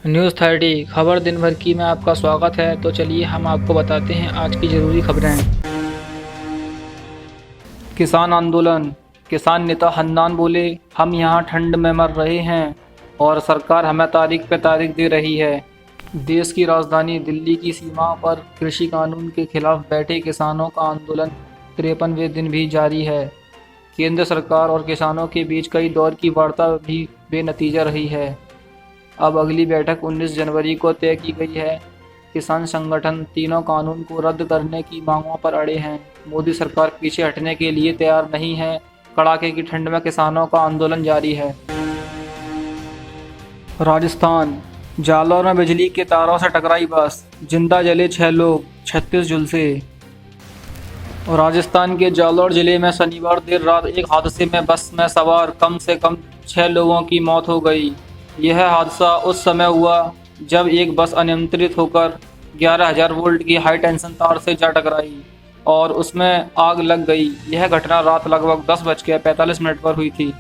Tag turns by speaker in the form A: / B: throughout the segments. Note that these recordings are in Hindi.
A: न्यूज़ 30 खबर दिन भर की में आपका स्वागत है। तो चलिए हम आपको बताते हैं आज की ज़रूरी खबरें। किसान आंदोलन। किसान नेता हन्नान बोले, हम यहाँ ठंड में मर रहे हैं और सरकार हमें तारीख पे तारीख दे रही है। देश की राजधानी दिल्ली की सीमाओं पर कृषि कानून के खिलाफ बैठे किसानों का आंदोलन 53वें दिन भी जारी है। केंद्र सरकार और किसानों के बीच कई दौर की वार्ता भी बेनतीजा रही है। अब अगली बैठक 19 जनवरी को तय की गई है। किसान संगठन तीनों कानून को रद्द करने की मांगों पर अड़े हैं। मोदी सरकार पीछे हटने के लिए तैयार नहीं है। कड़ाके की ठंड में किसानों का आंदोलन जारी है। राजस्थान। जालौर में बिजली के तारों से टकराई बस, जिंदा जले 6 लोग, 36 झुलसे। और राजस्थान के जालौर जिले में शनिवार देर रात एक हादसे में बस में सवार कम से कम 6 लोगों की मौत हो गई। यह हादसा उस समय हुआ जब एक बस अनियंत्रित होकर 11,000 वोल्ट की हाई टेंशन तार से जा टकराई और उसमें आग लग गई। यह घटना रात लगभग 10:45 पर हुई थी।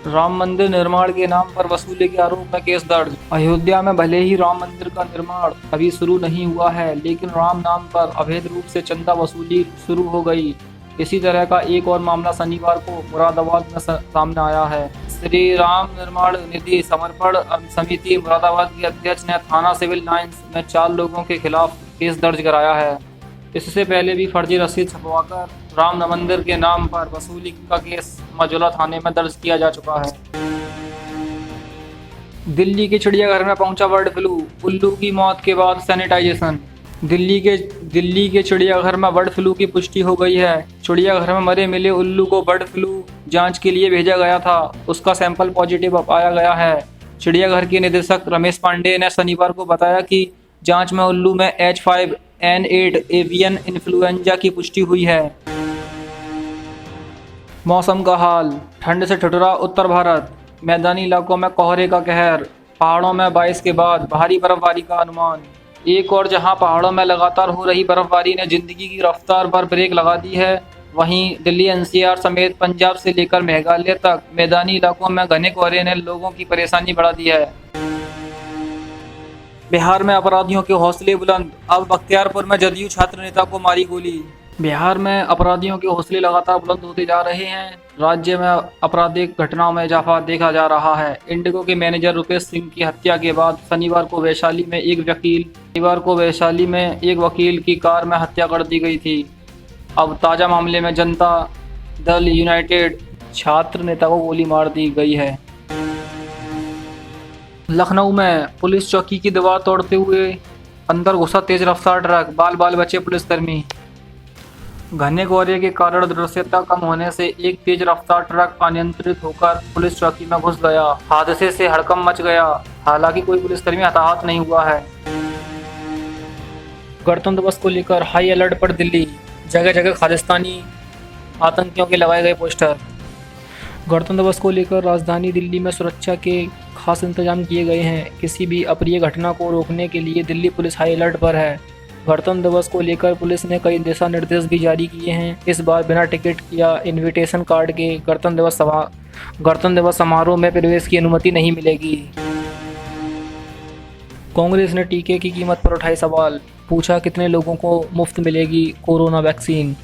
A: राम मंदिर निर्माण के नाम पर वसूली के आरोप में केस दर्ज। अयोध्या में भले ही राम मंदिर का निर्माण अभी शुरू नहीं हुआ है, लेकिन राम नाम पर अवैध रूप से चंदा वसूली शुरू हो गई। इसी तरह का एक और मामला शनिवार को मुरादाबाद में सामने आया है। श्री राम निर्माण निधि समर्पण समिति मुरादाबाद के अध्यक्ष ने थाना सिविल लाइंस में 4 लोगों के खिलाफ केस दर्ज कराया है। इससे पहले भी फर्जी रसीद छपवाकर राम मंदिर के नाम पर वसूली का केस मजोला थाने में दर्ज किया जा चुका है। दिल्ली के चिड़ियाघर में पहुंचा बर्ड फ्लू, उल्लू की मौत के बाद सैनिटाइजेशन। दिल्ली के चिड़ियाघर में बर्ड फ्लू की पुष्टि हो गई है। चिड़ियाघर में मरे मिले उल्लू को बर्ड फ्लू जांच के लिए भेजा गया था। उसका सैंपल पॉजिटिव पाया गया है। चिड़ियाघर के निदेशक रमेश पांडे ने शनिवार को बताया कि जांच में उल्लू में H5N8 एवियन इन्फ्लुएंजा की पुष्टि हुई है। मौसम का हाल। ठंड से ठिठुरा उत्तर भारत, मैदानी इलाकों में कोहरे का कहर, पहाड़ों में बारिश के बाद भारी बर्फबारी का अनुमान। एक और जहां पहाड़ों में लगातार हो रही बर्फबारी ने जिंदगी की रफ्तार पर ब्रेक लगा दी है, वहीं दिल्ली NCR समेत पंजाब से लेकर मेघालय तक मैदानी इलाकों में घने कोहरे ने लोगों की परेशानी बढ़ा दी है। बिहार में अपराधियों के हौसले बुलंद, अब बख्तियारपुर में जदयू छात्र नेता को मारी गोली। बिहार में अपराधियों के हौसले लगातार बुलंद होते जा रहे हैं। राज्य में आपराधिक घटनाओं में इजाफा देखा जा रहा है। इंडिगो के मैनेजर रुपेश सिंह की हत्या के बाद शनिवार को वैशाली में एक वकील की कार में हत्या कर दी गई थी। अब ताज़ा मामले में जनता दल यूनाइटेड छात्र नेता को गोली मार दी गई है। लखनऊ में पुलिस चौकी की दीवार तोड़ते हुए अंदर घुसा तेज रफ्तार ट्रक, बाल बचे पुलिसकर्मी। घने कोहरे के कारण दृश्यता कम होने से एक तेज रफ्तार ट्रक अनियंत्रित होकर पुलिस चौकी में घुस गया। हादसे से हड़कंप मच गया। हालांकि कोई पुलिसकर्मी हताहत नहीं हुआ है। गणतंत्र दिवस को लेकर हाई अलर्ट पर दिल्ली, जगह जगह खालिस्तानी आतंकियों के लगाए गए पोस्टर। गणतंत्र दिवस को लेकर राजधानी दिल्ली में सुरक्षा के खास इंतजाम किए गए हैं। किसी भी अप्रिय घटना को रोकने के लिए दिल्ली पुलिस हाई अलर्ट पर है। गणतंत्र दिवस को लेकर पुलिस ने कई दिशा निर्देश भी जारी किए हैं। इस बार बिना टिकट या इनविटेशन कार्ड के गणतंत्र दिवस समारोह में प्रवेश की अनुमति नहीं मिलेगी। कांग्रेस ने टीके की कीमत पर उठाए सवाल, पूछा कितने लोगों को मुफ्त मिलेगी कोरोना वैक्सीन।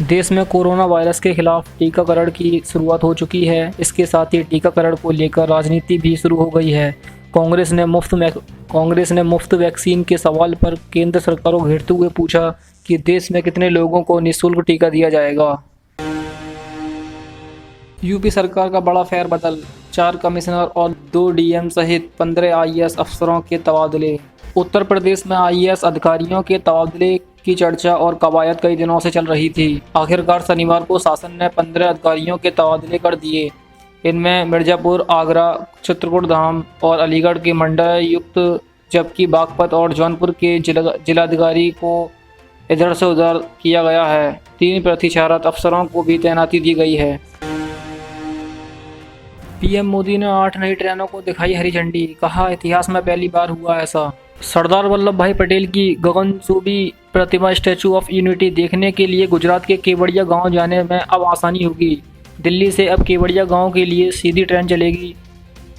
A: देश में कोरोना वायरस के खिलाफ टीकाकरण की शुरुआत हो चुकी है। इसके साथ ही टीकाकरण को लेकर राजनीति भी शुरू हो गई है। कांग्रेस ने मुफ्त वैक्सीन के सवाल पर केंद्र सरकार को घेरते हुए पूछा कि देश में कितने लोगों को निःशुल्क टीका दिया जाएगा। यूपी सरकार का बड़ा फेरबदल, 4 कमिश्नर और 2 DM सहित 15 IAS अफसरों के तबादले। उत्तर प्रदेश में IAS अधिकारियों के तबादले की चर्चा और कवायद कई दिनों से चल रही थी। आखिरकार शनिवार को शासन ने 15 अधिकारियों के तबादले कर दिए। इनमें मिर्जापुर, आगरा, चित्रकूट धाम और अलीगढ़ के मंडलायुक्त, जबकि बागपत और जौनपुर के जिलाधिकारी को इधर से उधर किया गया है। 3 प्रतिशत अफसरों को भी तैनाती दी गई है। PM मोदी ने 8 नई ट्रेनों को दिखाई हरी झंडी, कहा इतिहास में पहली बार हुआ ऐसा। सरदार वल्लभ भाई पटेल की गगनचुंबी प्रतिमा स्टैचू ऑफ यूनिटी देखने के लिए गुजरात के केवड़िया गांव जाने में अब आसानी होगी। दिल्ली से अब केवड़िया गांव के लिए सीधी ट्रेन चलेगी।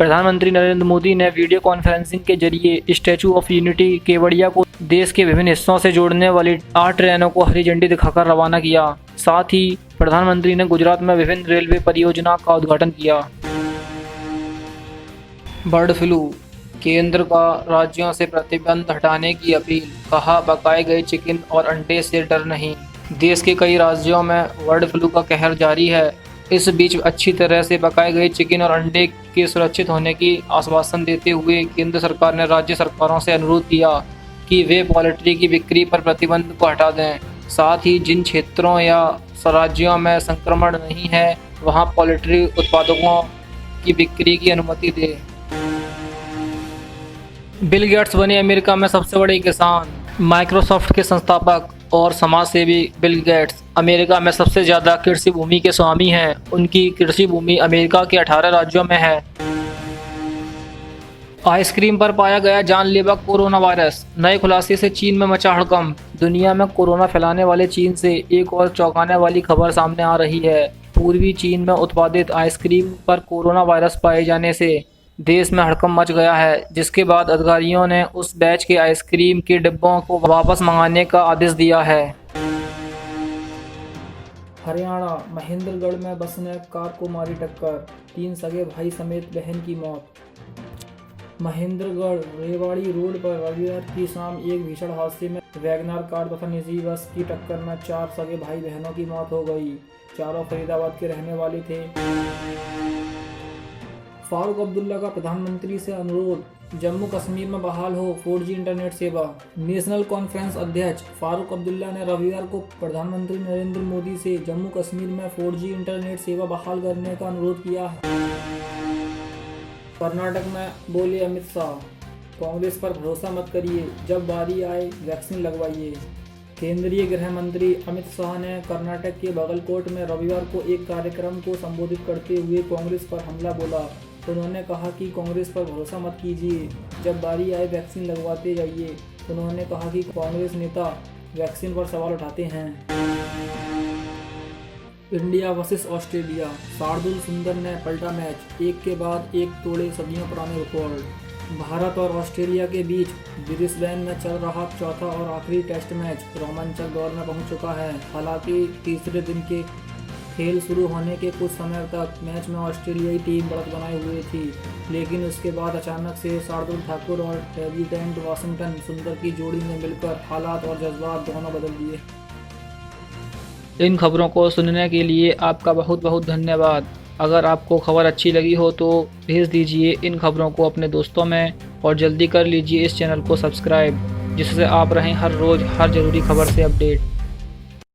A: प्रधानमंत्री नरेंद्र मोदी ने वीडियो कॉन्फ्रेंसिंग के जरिए स्टैचू ऑफ यूनिटी केवड़िया को देश के विभिन्न हिस्सों से जोड़ने वाली 8 ट्रेनों को हरी झंडी दिखाकर रवाना किया। साथ ही प्रधानमंत्री ने गुजरात में विभिन्न रेलवे परियोजना का उद्घाटन किया। बर्ड फ्लू, केंद्र का राज्यों से प्रतिबंध हटाने की अपील, कहा पकाए गए चिकन और अंडे से डर नहीं। देश के कई राज्यों में बर्ड फ्लू का कहर जारी है। इस बीच अच्छी तरह से पकाए गए चिकन और अंडे के सुरक्षित होने की आश्वासन देते हुए केंद्र सरकार ने राज्य सरकारों से अनुरोध किया कि वे पोल्ट्री की बिक्री पर प्रतिबंध को हटा दें। साथ ही जिन क्षेत्रों या राज्यों में संक्रमण नहीं है वहां पोल्ट्री उत्पादकों की बिक्री की अनुमति दें। बिल गेट्स बने अमेरिका में सबसे बड़े किसान। माइक्रोसॉफ्ट के संस्थापक और समाजसेवी बिल गेट्स अमेरिका में सबसे ज़्यादा कृषि भूमि के स्वामी हैं। उनकी कृषि भूमि अमेरिका के 18 राज्यों में है। आइसक्रीम पर पाया गया जानलेवा कोरोना वायरस, नए खुलासे से चीन में मचा हड़कंप। दुनिया में कोरोना फैलाने वाले चीन से एक और चौंकाने वाली खबर सामने आ रही है। पूर्वी चीन में उत्पादित आइसक्रीम पर कोरोना वायरस पाए जाने से देश में हड़कंप मच गया है, जिसके बाद अधिकारियों ने उस बैच के आइसक्रीम के डिब्बों को वापस मंगाने का आदेश दिया है। हरियाणा, महेंद्रगढ़ में बस ने कार को मारी टक्कर, 3 सगे भाई समेत बहन की मौत। महेंद्रगढ़ रेवाड़ी रोड पर रविवार की शाम एक भीषण हादसे में वैगनार कार तथा निजी बस की टक्कर में 4 सगे भाई बहनों की मौत हो गई। चारों फरीदाबाद के रहने वाले थे। फारूक अब्दुल्ला का प्रधानमंत्री से अनुरोध, जम्मू कश्मीर में बहाल हो 4G इंटरनेट सेवा। नेशनल कॉन्फ्रेंस अध्यक्ष फारूक अब्दुल्ला ने रविवार को प्रधानमंत्री नरेंद्र मोदी से जम्मू कश्मीर में 4G इंटरनेट सेवा बहाल करने का अनुरोध किया है। कर्नाटक में बोले अमित शाह, कांग्रेस पर भरोसा मत करिए, जब बारी आए वैक्सीन लगवाइए। केंद्रीय गृह मंत्री अमित शाह ने कर्नाटक के बागलकोट में रविवार को एक कार्यक्रम को संबोधित करते हुए कांग्रेस पर हमला बोला। उन्होंने कहा कि कांग्रेस पर भरोसा मत कीजिए, जब बारी आए वैक्सीन लगवाते जाइए। उन्होंने कहा कि कांग्रेस नेता वैक्सीन पर सवाल उठाते हैं। इंडिया वर्सेस ऑस्ट्रेलिया, शार्दुल सुंदर ने पलटा मैच, एक के बाद एक तोड़े सदियों पुराने रिकॉर्ड। भारत और ऑस्ट्रेलिया के बीच ब्रिस्बेन में चल रहा चौथा और आखिरी टेस्ट मैच रोमांचक दौर में पहुंच चुका है। हालांकि तीसरे दिन के खेल शुरू होने के कुछ समय तक मैच में ऑस्ट्रेलियाई टीम बढ़त बनाए हुए थी, लेकिन उसके बाद अचानक से शार्दुल ठाकुर और डेविड वाशिंगटन सुंदर की जोड़ी ने मिलकर हालात और जज्बात दोनों बदल दिए। इन खबरों को सुनने के लिए आपका बहुत बहुत धन्यवाद। अगर आपको खबर अच्छी लगी हो तो भेज दीजिए इन खबरों को अपने दोस्तों में और जल्दी कर लीजिए इस चैनल को सब्सक्राइब, जिससे आप रहें हर रोज़ हर ज़रूरी खबर से अपडेट।